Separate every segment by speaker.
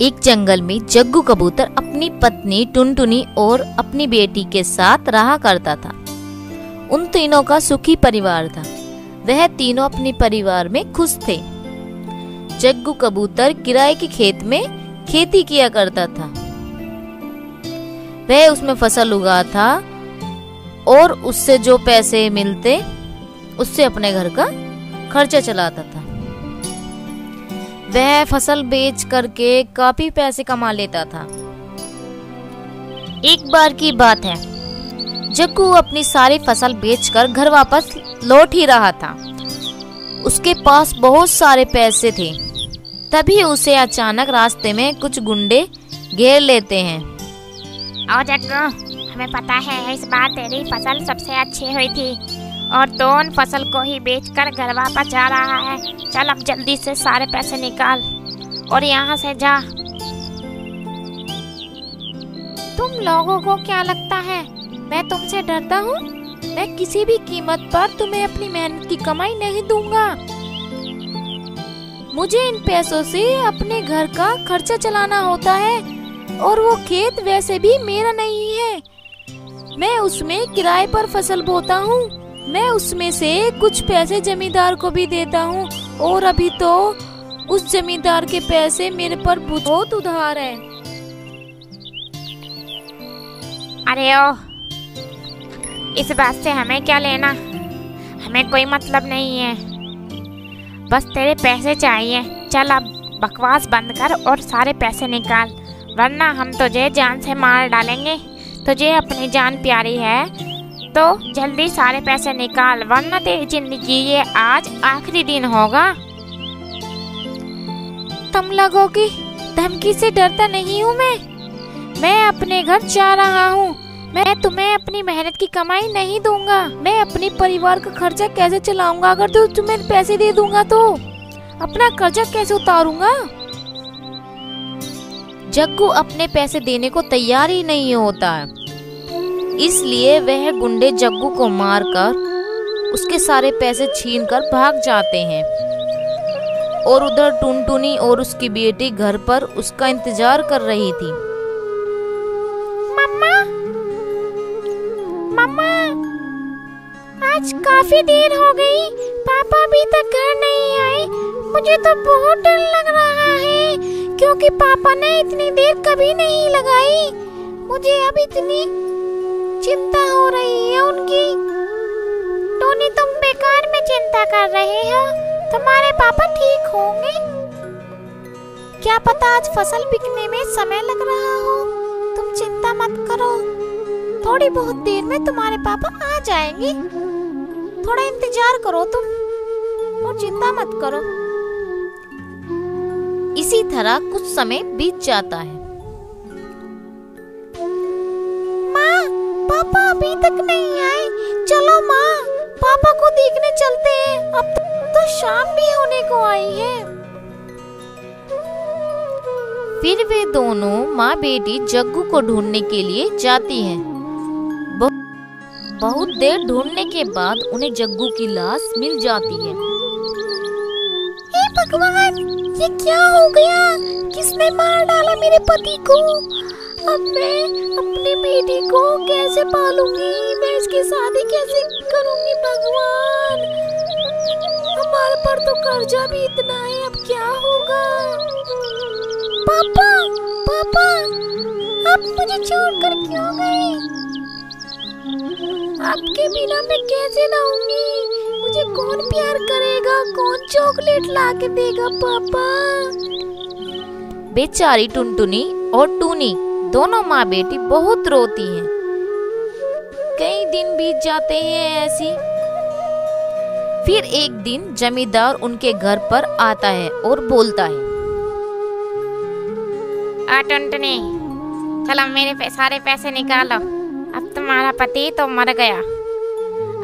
Speaker 1: एक जंगल में जग्गू कबूतर अपनी पत्नी टुनटुनी और अपनी बेटी के साथ रहा करता था। उन तीनों का सुखी परिवार था। वह तीनों अपने परिवार में खुश थे। जग्गू कबूतर किराए के खेत में खेती किया करता था। वह उसमें फसल उगाता था और उससे जो पैसे मिलते उससे अपने घर का खर्चा चलाता था। वह फसल बेच करके काफी पैसे कमा लेता था। एक बार की बात है, जग्गू अपनी सारी फसल बेचकर घर वापस लौट ही रहा था। उसके पास बहुत सारे पैसे थे। तभी उसे अचानक रास्ते में कुछ गुंडे घेर लेते हैं।
Speaker 2: ओ जग्गू, हमें पता है इस बार तेरी फसल सबसे अच्छी हुई थी और तो उन फसल को ही बेचकर घर वापस जा रहा है। चल अब जल्दी से सारे पैसे निकाल और यहाँ से जा।
Speaker 3: तुम लोगों को क्या लगता है मैं तुमसे डरता हूँ? मैं किसी भी कीमत पर तुम्हें अपनी मेहनत की कमाई नहीं दूंगा। मुझे इन पैसों से अपने घर का खर्चा चलाना होता है और वो खेत वैसे भी मेरा नहीं है। मैं उसमें किराए पर फसल बोता हूँ। मैं उसमें से कुछ पैसे जमींदार को भी देता हूँ और अभी तो उस जमींदार के पैसे मेरे पर बहुत उधार है।
Speaker 2: अरे ओ, इस बात से हमें क्या लेना? हमें कोई मतलब नहीं है, बस तेरे पैसे चाहिए। चल अब बकवास बंद कर और सारे पैसे निकाल, वरना हम तुझे जान से मार डालेंगे। तुझे अपनी जान प्यारी है तो जल्दी सारे पैसे निकाल, वरना तेरी जिंदगी ये आज आखिरी दिन होगा।
Speaker 3: तुम लोगों की धमकी से डरता नहीं हूँ मैं अपने घर जा रहा हूँ। मैं तुम्हें अपनी मेहनत की कमाई नहीं दूंगा। मैं अपने परिवार का खर्चा कैसे चलाऊंगा? अगर तो तुम्हें पैसे दे दूंगा तो अपना कर्जा कैसे उतारूंगा?
Speaker 1: जग्गू अपने पैसे देने को तैयार ही नहीं होता है। इसलिए वह गुंडे जग्गू को मारकर उसके सारे पैसे छीनकर भाग जाते हैं और उधर टुनटुनी और उसकी बेटी घर पर उसका इंतजार कर रही थी।
Speaker 3: मम्मा, आज काफी देर हो गई, पापा अभी तक घर नहीं आए। मुझे तो बहुत डर लग रहा है क्योंकि पापा ने इतनी देर कभी नहीं लगाई। मुझे अब इतनी चिंता हो रही है उनकी। टोनी, तुम बेकार में चिंता कर रहे हो। तुम्हारे पापा ठीक होंगे। क्या पता आज फसल बिकने में समय लग रहा हो। तुम चिंता मत करो, थोड़ी बहुत देर में तुम्हारे पापा आ जाएंगे। थोड़ा इंतजार करो तुम और चिंता मत करो।
Speaker 1: इसी तरह कुछ समय बीत जाता है।
Speaker 3: माँ, पापा अभी तक नहीं आए। चलो माँ, पापा को देखने चलते हैं। अब तो शाम भी होने को आई है।
Speaker 1: फिर वे दोनों माँ बेटी जग्गू को ढूंढने के लिए जाती हैं। बहुत देर ढूंढने के बाद उन्हें जग्गू की लाश मिल जाती है।
Speaker 3: हे भगवान, ये क्या हो गया? किसने मार डाला मेरे पति को? अब मैं अपनी बेटी को कैसे पालूंगी? मैं इसकी शादी कैसे करूंगी? भगवान, हमारे पर तो कर्जा भी इतना है, अब क्या होगा? पापा, पापा, आप मुझे छोड़कर क्यों गए? आपके बिना मैं कैसे रहूंगी? मुझे कौन प्यार करेगा? कौन चॉकलेट ला के देगा? पापा।
Speaker 1: बेचारी टुनटुनी और टूनी दोनों माँ बेटी बहुत रोती हैं। कई दिन बीत जाते हैं ऐसी। फिर एक दिन जमींदार उनके घर पर आता है और बोलता है,
Speaker 2: आ टुनटुनी, चलो मेरे सारे पैसे निकालो। अब तुम्हारा पति तो मर गया,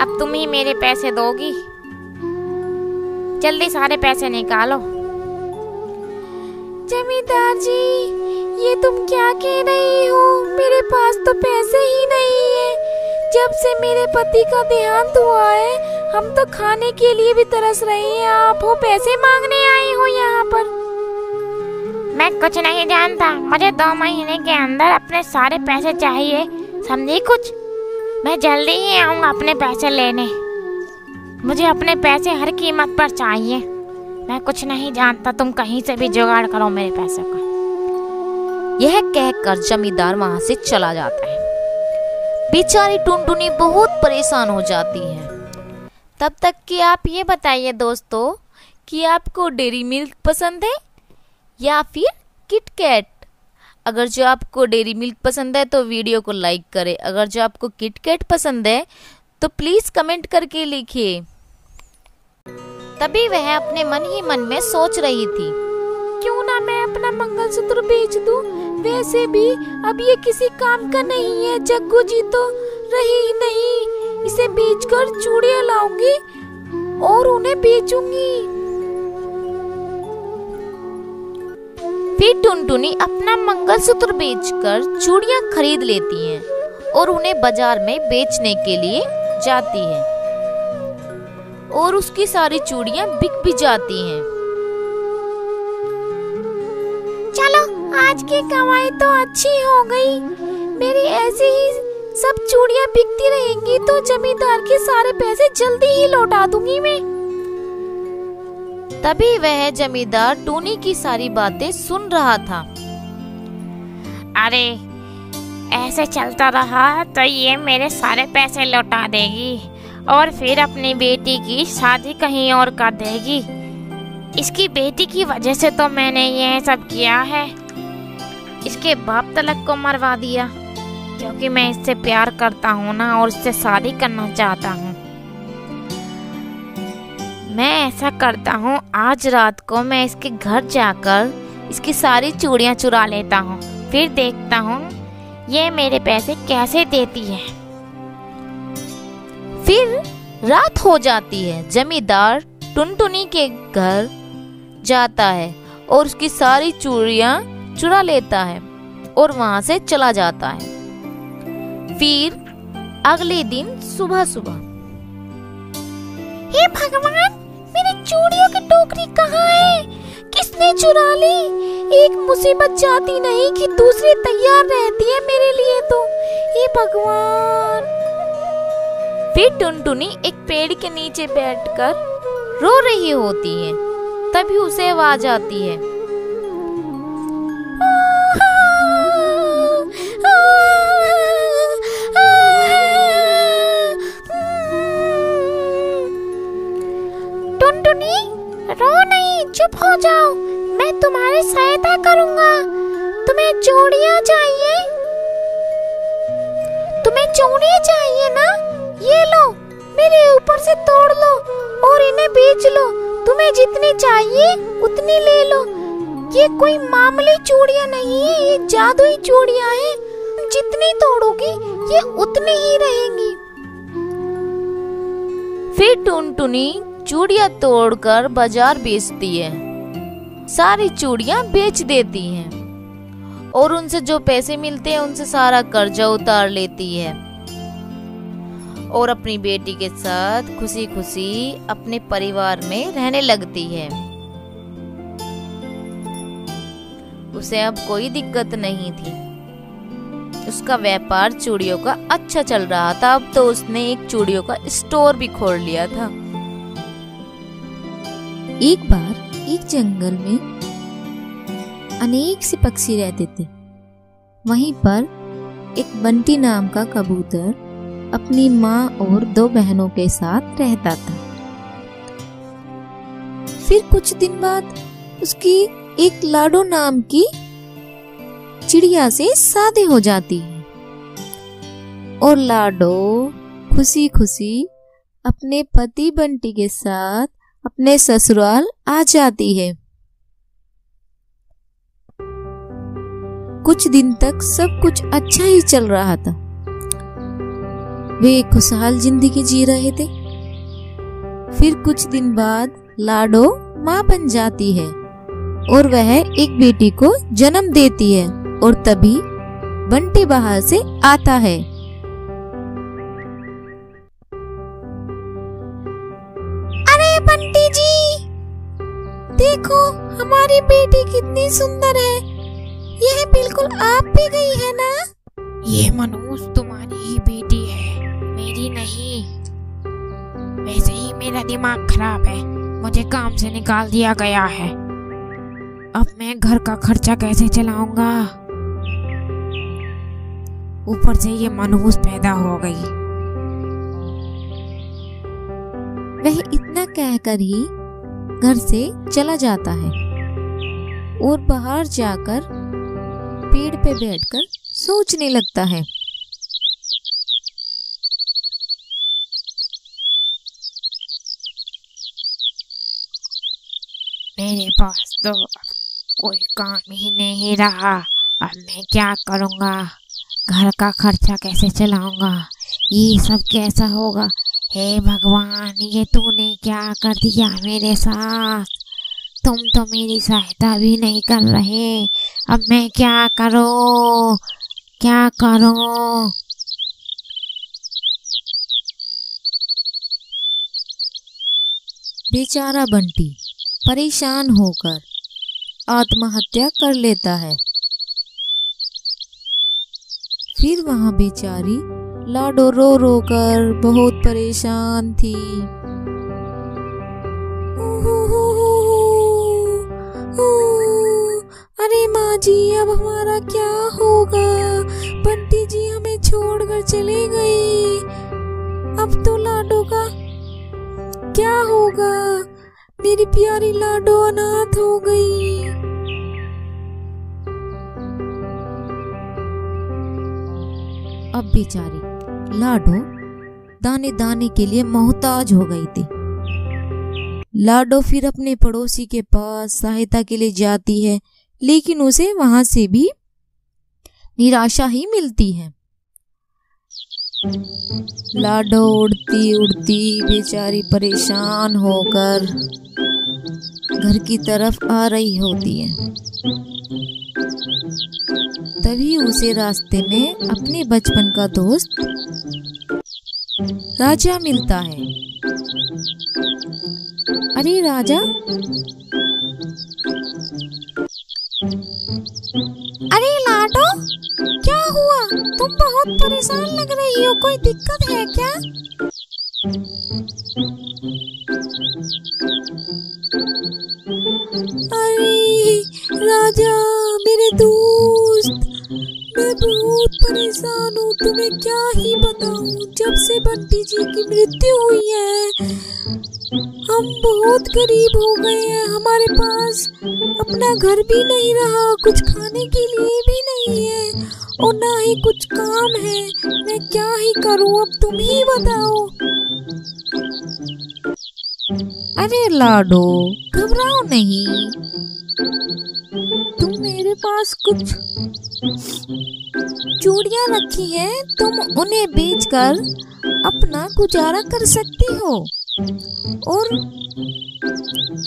Speaker 2: अब तुम ही मेरे पैसे दोगी। जल्दी सारे पैसे निकालो।
Speaker 3: जमींदार जी, ये तुम क्या कह रही हो? मेरे पास तो पैसे ही नहीं है। जब से मेरे पति का देहांत हुआ है, हम तो खाने के लिए भी तरस रहे हैं। आप हो पैसे मांगने आए हो यहाँ पर?
Speaker 2: मैं कुछ नहीं जानता, मुझे 2 महीने के अंदर अपने सारे पैसे चाहिए, समझी कुछ? मैं जल्दी ही आऊँगा अपने पैसे लेने। मुझे अपने पैसे हर कीमत पर चाहिए। मैं कुछ नहीं जानता, तुम कहीं से भी जुगाड़ करो मेरे पैसे का।
Speaker 1: यह कहकर जमींदार वहां से चला जाता है। बेचारी टुनटुनी बहुत परेशान हो जाती है। तब तक कि आप ये बताइए दोस्तों कि आपको डेयरी मिल्क पसंद है या फिर किटकैट। अगर जो आपको डेयरी मिल्क पसंद है तो वीडियो को लाइक करें, अगर जो आपको किटकैट पसंद है तो प्लीज कमेंट करके लिखिए। तभी वह अपने मन ही मन में सोच रही थी,
Speaker 3: क्यों ना मैं अपना मंगलसूत्र बेच दूं? वैसे भी अब ये किसी काम का नहीं है, जग्गू जी तो रही ही नहीं। इसे बेचकर चूड़ियां लाऊंगी और उन्हें बेचूंगी।
Speaker 1: फिर टुनटुनी अपना मंगलसूत्र बेचकर चूड़ियां खरीद लेती हैं और उन्हें बाजार में बेचने के लिए जाती है और उसकी सारी चूड़ियां बिक भी जाती हैं।
Speaker 3: चलो आज की कमाई तो अच्छी हो गई। मेरी ऐसी ही सब चूड़ियां बिकती रहेंगी तो जमींदार के सारे पैसे जल्दी ही लौटा दूंगी मैं।
Speaker 1: तभी वह जमींदार टूनी की सारी बातें सुन रहा था।
Speaker 2: अरे ऐसे चलता रहा तो ये मेरे सारे पैसे लौटा देगी और फिर अपनी बेटी की शादी कहीं और कर देगी। इसकी बेटी की वजह से तो मैंने ये सब किया है। इसके बाप तलक को मरवा दिया क्योंकि मैं इससे प्यार करता हूँ ना और इससे शादी करना चाहता हूँ। मैं ऐसा करता हूँ, आज रात को मैं इसके घर जाकर इसकी सारी चूड़ियाँ चुरा लेता हूँ, फिर देखता हूँ ये मेरे पैसे कैसे देती है।
Speaker 1: फिर रात हो जाती है। जमींदार टुनटुनी के घर जाता है और उसकी सारी चूड़ियां चुरा लेता है और वहां से चला जाता है। फिर अगले दिन सुबह सुबह,
Speaker 3: हे भगवान, मेरी चूड़ियों की टोकरी कहाँ है? किसने चुरा ली? एक मुसीबत जाती नहीं कि दूसरी तैयार रहती है मेरे लिए तो। हे भगवान।
Speaker 1: फिर टुनटुनी एक पेड़ के नीचे बैठकर रो रही होती है। तभी उसे आवाज आती है,
Speaker 3: टुनटुनी रो नहीं, चुप हो जाओ, मैं तुम्हारी सहायता करूंगा। तुम्हें चूड़ियां चाहिए? तुम्हें चूड़ियां चाहिए ना? ये लो, मेरे ऊपर से तोड़ लो और इन्हें बेच लो। तुम्हें जितनी चाहिए उतनी ले लो। ये कोई मामूली चूड़ियां नहीं है, ये जादुई चूड़ियां हैं। जितनी तोड़ोगी ये उतनी ही रहेंगी।
Speaker 1: फिर टुनटुनी चूड़ियां तोड़कर बाजार बेचती है, सारी चूड़ियां बेच देती हैं और उनसे जो पैसे मिलते हैं उनसे सारा कर्जा उतार लेती है और अपनी बेटी के साथ खुशी खुशी अपने परिवार में रहने लगती है। उसे अब कोई दिक्कत नहीं थी। उसका व्यापार चूड़ियों का अच्छा चल रहा था। अब तो उसने एक चूड़ियों का स्टोर भी खोल लिया था।
Speaker 4: एक बार एक जंगल में अनेक से पक्षी रहते थे। वहीं पर एक बंटी नाम का कबूतर अपनी माँ और 2 बहनों के साथ रहता था। फिर कुछ दिन बाद उसकी एक लाडो नाम की चिड़िया से शादी हो जाती है और लाडो खुशी खुशी अपने पति बंटी के साथ अपने ससुराल आ जाती है। कुछ दिन तक सब कुछ अच्छा ही चल रहा था। वे खुशहाल जिंदगी जी रहे थे। फिर कुछ दिन बाद लाडो माँ बन जाती है और वह एक बेटी को जन्म देती है और तभी बंटी बाहर से आता है।
Speaker 3: अरे बंटी जी, देखो
Speaker 4: हमारी बेटी कितनी सुंदर है। यह बिल्कुल आप पे गई है ना?
Speaker 2: ये मनहूस तुम्हारी ही बेटी है, मेरी नहीं। वैसे ही मेरा दिमाग खराब है, मुझे काम से निकाल दिया गया है। अब मैं घर का खर्चा कैसे चलाऊंगा? ऊपर से ये मनहूस पैदा हो गई।
Speaker 4: वह इतना कहकर ही घर से चला जाता है और बाहर जाकर पेड़ पे बैठकर सोचने लगता है।
Speaker 2: मेरे पास तो कोई काम ही नहीं रहा। अब मैं क्या करूँगा? घर का खर्चा कैसे चलाऊंगा? ये सब कैसा होगा? हे भगवान, ये तूने क्या कर दिया मेरे साथ? तुम तो मेरी सहायता भी नहीं कर रहे। अब मैं क्या करूं? क्या करूं?
Speaker 4: बेचारा बंटी परेशान होकर आत्महत्या कर लेता है। फिर वहां बेचारी लाडो रो रो कर बहुत परेशान थी। अरे माँ जी, अब हमारा क्या होगा? बंटी जी हमें छोड़कर चले गए। अब तो लाडो का क्या होगा? मेरी प्यारी लाडो अनाथ हो गई। अब बेचारी लाडो दाने दाने के लिए मोहताज हो गई थी। लाडो फिर अपने पड़ोसी के पास सहायता के लिए जाती है, लेकिन उसे वहां से भी निराशा ही मिलती है। लाडो उड़ती उड़ती बेचारी परेशान होकर घर की तरफ आ रही होती है। तभी उसे रास्ते में अपने बचपन का दोस्त राजा मिलता है। अरे राजा,
Speaker 3: अरे लाडो, क्या हुआ? तुम बहुत परेशान लग रही हो, कोई दिक्कत है क्या?
Speaker 4: अरे राजा मेरे दोस्त, मैं बहुत परेशान हूँ, तुम्हें क्या ही बताऊँ। जब से बंटी जी की मृत्यु हुई है हम बहुत गरीब हो गए हैं। हमारे पास अपना घर भी नहीं रहा, कुछ खाने के लिए भी नहीं है और ना ही कुछ काम है। मैं क्या ही करूँ, अब तुम ही बताओ। अरे लाडो, घबराओ नहीं, तुम मेरे पास कुछ चूड़ियां रखी हैं, तुम उन्हें बेचकर अपना गुजारा कर सकती हो और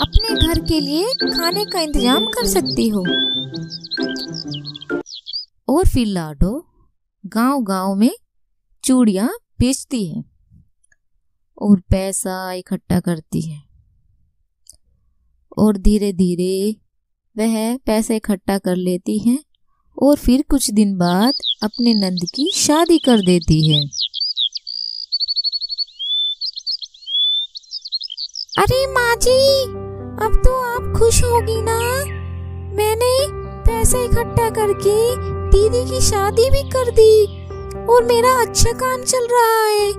Speaker 4: अपने घर के लिए खाने का इंतजाम कर सकती हो। और फिर लाडो गांव-गांव में चूड़ियां बेचती है और पैसा इकट्ठा करती है और धीरे धीरे वह पैसे इकट्ठा कर लेती है और फिर कुछ दिन बाद अपने नंद की शादी कर देती है।
Speaker 3: अरे माँ जी, अब तो आप खुश होगी ना? मैंने पैसे इकट्ठा करके दीदी की शादी भी कर दी और मेरा अच्छा काम चल रहा है।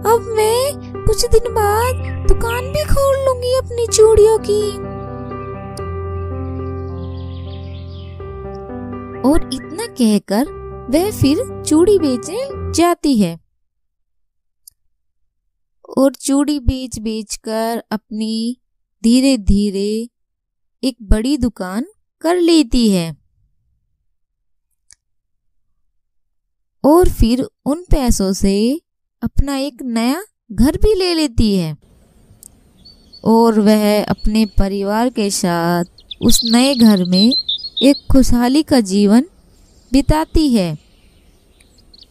Speaker 3: अब मैं कुछ दिन बाद दुकान भी खोल लूंगी अपनी चूड़ियों की।
Speaker 4: और इतना कहकर वह फिर चूड़ी बेचने जाती है और चूड़ी बेच बेच कर अपनी धीरे धीरे एक बड़ी दुकान कर लेती है और फिर उन पैसों से अपना एक नया घर भी ले लेती है और वह अपने परिवार के साथ उस नए घर में एक खुशहाली का जीवन बिताती है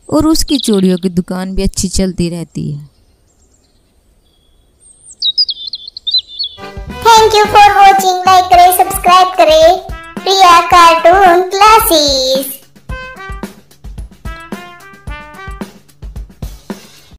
Speaker 4: और उसकी चूड़ियों की दुकान भी अच्छी चलती रहती है।
Speaker 5: Thank you for watching. Like करें, सब्सक्राइब करें प्रिया कार्टून क्लासेस।